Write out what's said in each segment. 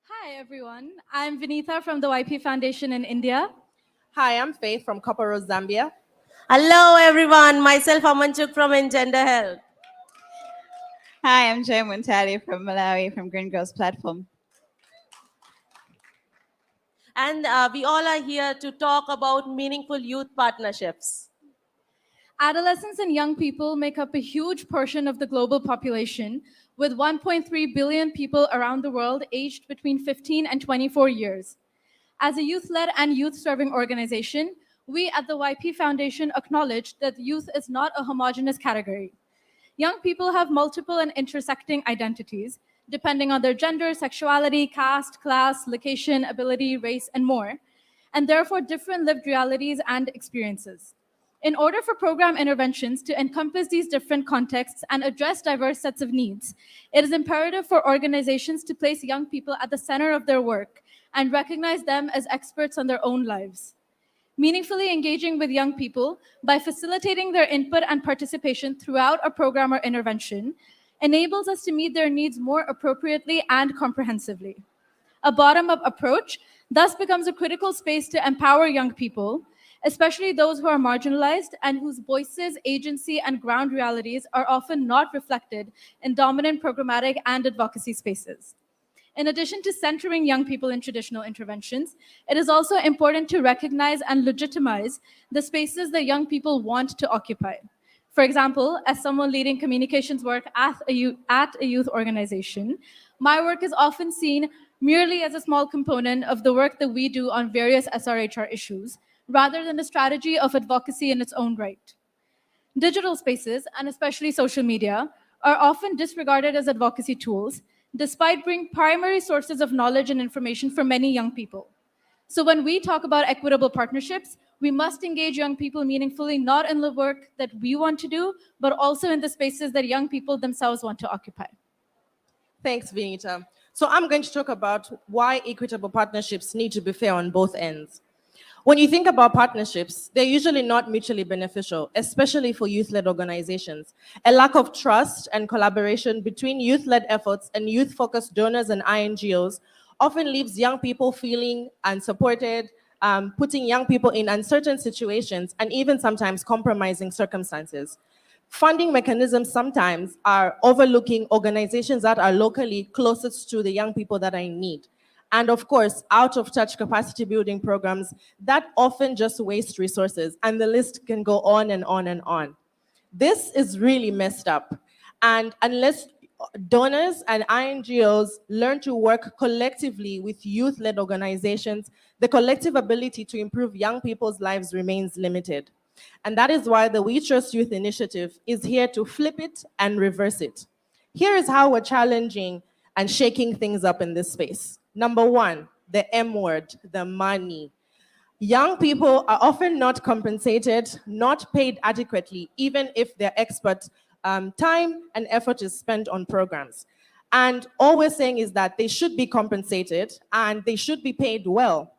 Hi, everyone. I'm Vinitha from the YP Foundation in India. Hi, I'm Faith from Koparo, Zambia. Hello, everyone. Myself, Amanchuk from Engender Health. Hi, I'm Joe Montali from Malawi from Green Girls Platform. And we all are here to talk about meaningful youth partnerships. Adolescents and young people make up a huge portion of the global population, with 1.3 billion people around the world aged between 15 and 24 years. As a youth-led and youth-serving organization, we at the YP Foundation acknowledge that youth is not a homogeneous category. Young people have multiple and intersecting identities, depending on their gender, sexuality, caste, class, location, ability, race, and more, and therefore different lived realities and experiences. In order for program interventions to encompass these different contexts and address diverse sets of needs, it is imperative for organizations to place young people at the center of their work and recognize them as experts on their own lives. Meaningfully engaging with young people by facilitating their input and participation throughout a program or intervention enables us to meet their needs more appropriately and comprehensively. A bottom-up approach thus becomes a critical space to empower young people, especially those who are marginalized and whose voices, agency, and ground realities are often not reflected in dominant programmatic and advocacy spaces. In addition to centering young people in traditional interventions, it is also important to recognize and legitimize the spaces that young people want to occupy. For example, as someone leading communications work at a youth organization, my work is often seen merely as a small component of the work that we do on various SRHR issues, rather than a strategy of advocacy in its own right. Digital spaces, and especially social media, are often disregarded as advocacy tools, despite being primary sources of knowledge and information for many young people. So when we talk about equitable partnerships, we must engage young people meaningfully, not in the work that we want to do, but also in the spaces that young people themselves want to occupy. Thanks, Vinita. So I'm going to talk about why equitable partnerships need to be fair on both ends. When you think about partnerships, they're usually not mutually beneficial, especially for youth-led organizations. A lack of trust and collaboration between youth-led efforts and youth-focused donors and INGOs often leaves young people feeling unsupported, putting young people in uncertain situations, and even sometimes compromising circumstances. Funding mechanisms sometimes are overlooking organizations that are locally closest to the young people that are in need. And of course, out-of-touch capacity building programs that often just waste resources, and the list can go on and on and on. This is really messed up. And unless donors and INGOs learn to work collectively with youth-led organizations, the collective ability to improve young people's lives remains limited. And that is why the We Trust Youth initiative is here to flip it and reverse it. Here is how we're challenging and shaking things up in this space. Number one, the M word, the money. Young people are often not compensated, not paid adequately, even if their expert time and effort is spent on programs. And all we're saying is that they should be compensated and they should be paid well.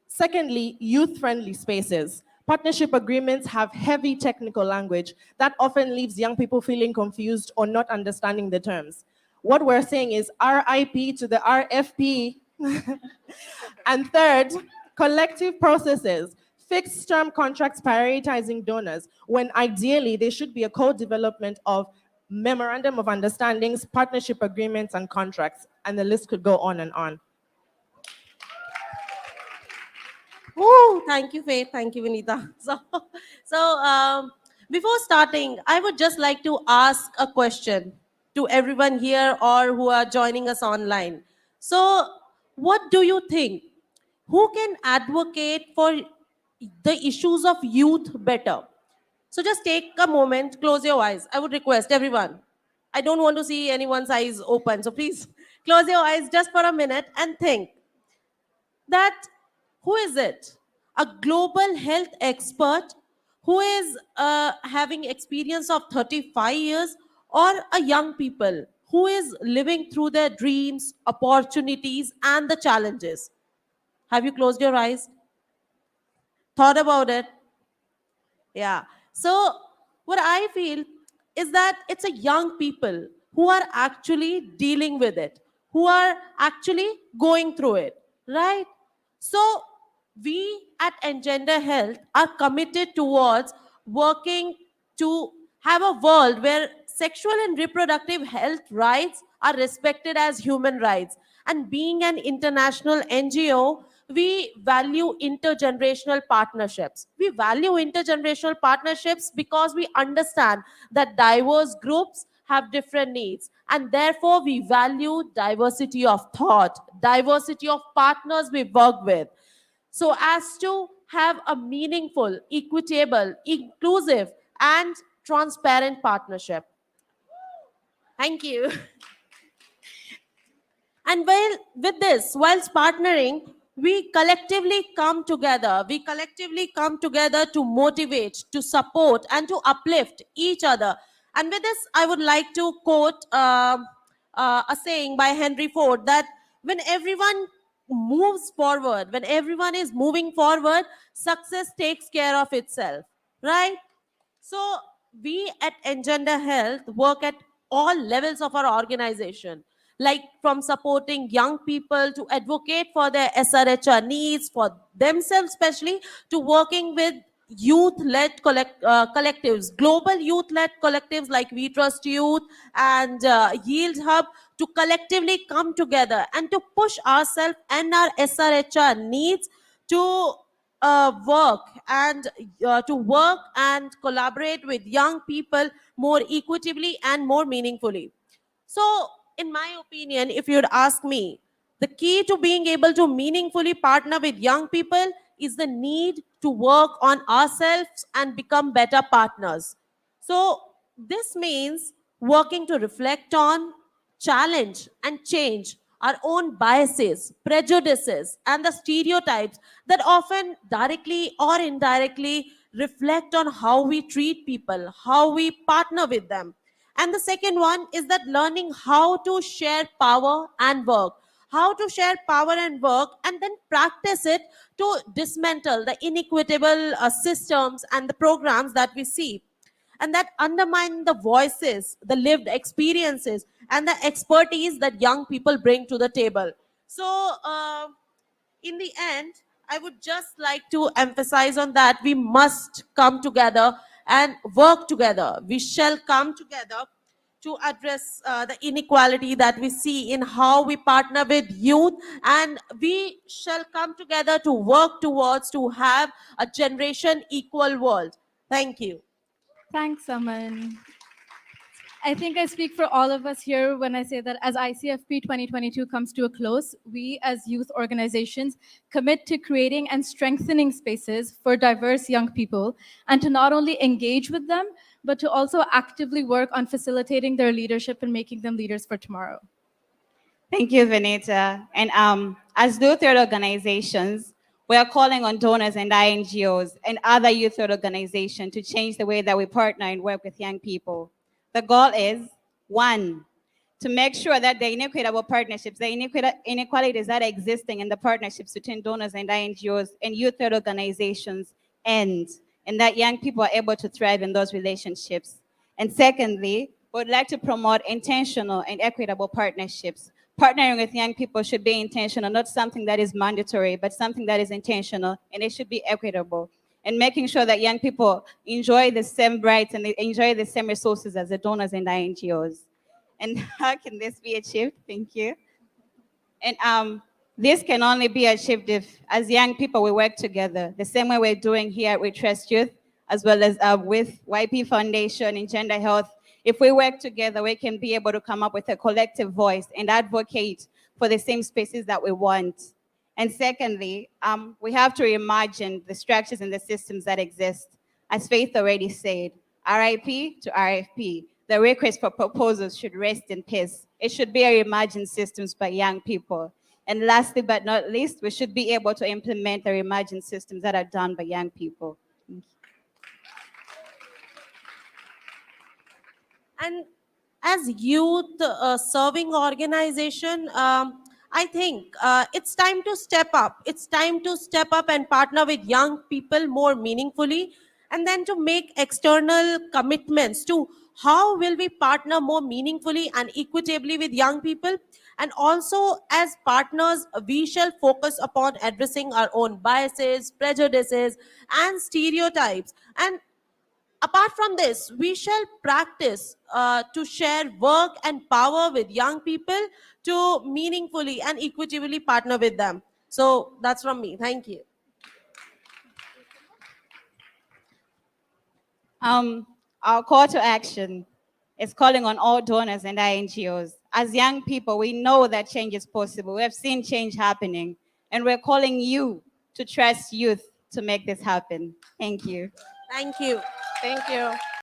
Secondly, youth-friendly spaces. Partnership agreements have heavy technical language that often leaves young people feeling confused or not understanding the terms. What we're saying is RIP to the RFP. And third, collective processes, fixed term contracts prioritizing donors, when ideally there should be a co-development of memorandum of understandings, partnership agreements, and contracts, and the list could go on and on. Oh, thank you, Faith. Thank you, Vinita. So before starting, I would just like to ask a question to everyone here or who are joining us online. So, what do you think? who can advocate for the issues of youth better? So just take a moment, close your eyes. I would request everyone. I don't want to see anyone's eyes open. So please close your eyes just for a minute and think that who is it? A global health expert who is having experience of 35 years, or a young people who is living through their dreams, opportunities, and the challenges? Have you closed your eyes? Thought about it? Yeah. So what I feel is that it's a young people who are actually dealing with it, who are actually going through it, right? So we at Engender Health are committed towards working to have a world where sexual and reproductive health rights are respected as human rights. And being an international NGO, we value intergenerational partnerships. We value intergenerational partnerships because we understand that diverse groups have different needs, and therefore we value diversity of thought, diversity of partners we work with, so as to have a meaningful, equitable, inclusive, and transparent partnership. Thank you. And with this, whilst partnering, we collectively come together. We collectively come together to motivate, to support, and to uplift each other. And with this, I would like to quote a saying by Henry Ford that when everyone moves forward, when everyone is moving forward, success takes care of itself, right? So we at Engender Health work at all levels of our organization, like from supporting young people to advocate for their SRHR needs for themselves, especially to working with youth-led collectives, global youth-led collectives like We Trust Youth and Yield Hub, to collectively come together and to push ourselves and our SRHR needs to work and collaborate with young people more equitably and more meaningfully. So, in my opinion, if you'd ask me, the key to being able to meaningfully partner with young people is the need to work on ourselves and become better partners. So, this means working to reflect on, challenge, and change our own biases, prejudices, and the stereotypes that often directly or indirectly reflect on how we treat people, how we partner with them. And the second one is that learning how to share power and work. How to share power and work, and then practice it to dismantle the inequitable systems and the programs that we see, and that undermine the voices, the lived experiences, and the expertise that young people bring to the table. So, in the end, I would just like to emphasize on that we must come together and work together. We shall come together to address the inequality that we see in how we partner with youth, and we shall come together to work towards to have a generation equal world. Thank you. Thanks, Aman. I think I speak for all of us here when I say that as ICFP 2022 comes to a close, we as youth organizations commit to creating and strengthening spaces for diverse young people, and to not only engage with them, but to also actively work on facilitating their leadership and making them leaders for tomorrow. Thank you, Vanita. And as youth-led organizations, we are calling on donors and INGOs and other youth-led organizations to change the way that we partner and work with young people. The goal is, one, to make sure that the inequitable partnerships, the inequalities that are existing in the partnerships between donors and INGOs and youth-led organizations end, and that young people are able to thrive in those relationships. And secondly, we would like to promote intentional and equitable partnerships. Partnering with young people should be intentional, not something that is mandatory, but something that is intentional, and it should be equitable. And making sure that young people enjoy the same rights and they enjoy the same resources as the donors and INGOs. And how can this be achieved? Thank you. And this can only be achieved if, as young people, we work together, the same way we're doing here at We Trust Youth, as well as with YP Foundation and Gender Health. If we work together, we can be able to come up with a collective voice and advocate for the same spaces that we want. And secondly, we have to reimagine the structures and the systems that exist. As Faith already said, RIP to RFP, the request for proposals should rest in peace. It should be reimagined systems by young people. And lastly but not least, we should be able to implement the reimagined systems that are done by young people. And as youth serving organization, I think it's time to step up. It's time to step up and partner with young people more meaningfully, and then to make external commitments to how will we partner more meaningfully and equitably with young people. And also, as partners, we shall focus upon addressing our own biases, prejudices, and stereotypes. And apart from this, we shall practice to share work and power with young people to meaningfully and equitably partner with them. So that's from me. Thank you. Our call to action is calling on all donors and NGOs. As young people, we know that change is possible. We have seen change happening, and we're calling you to trust youth to make this happen. Thank you. Thank you. Thank you.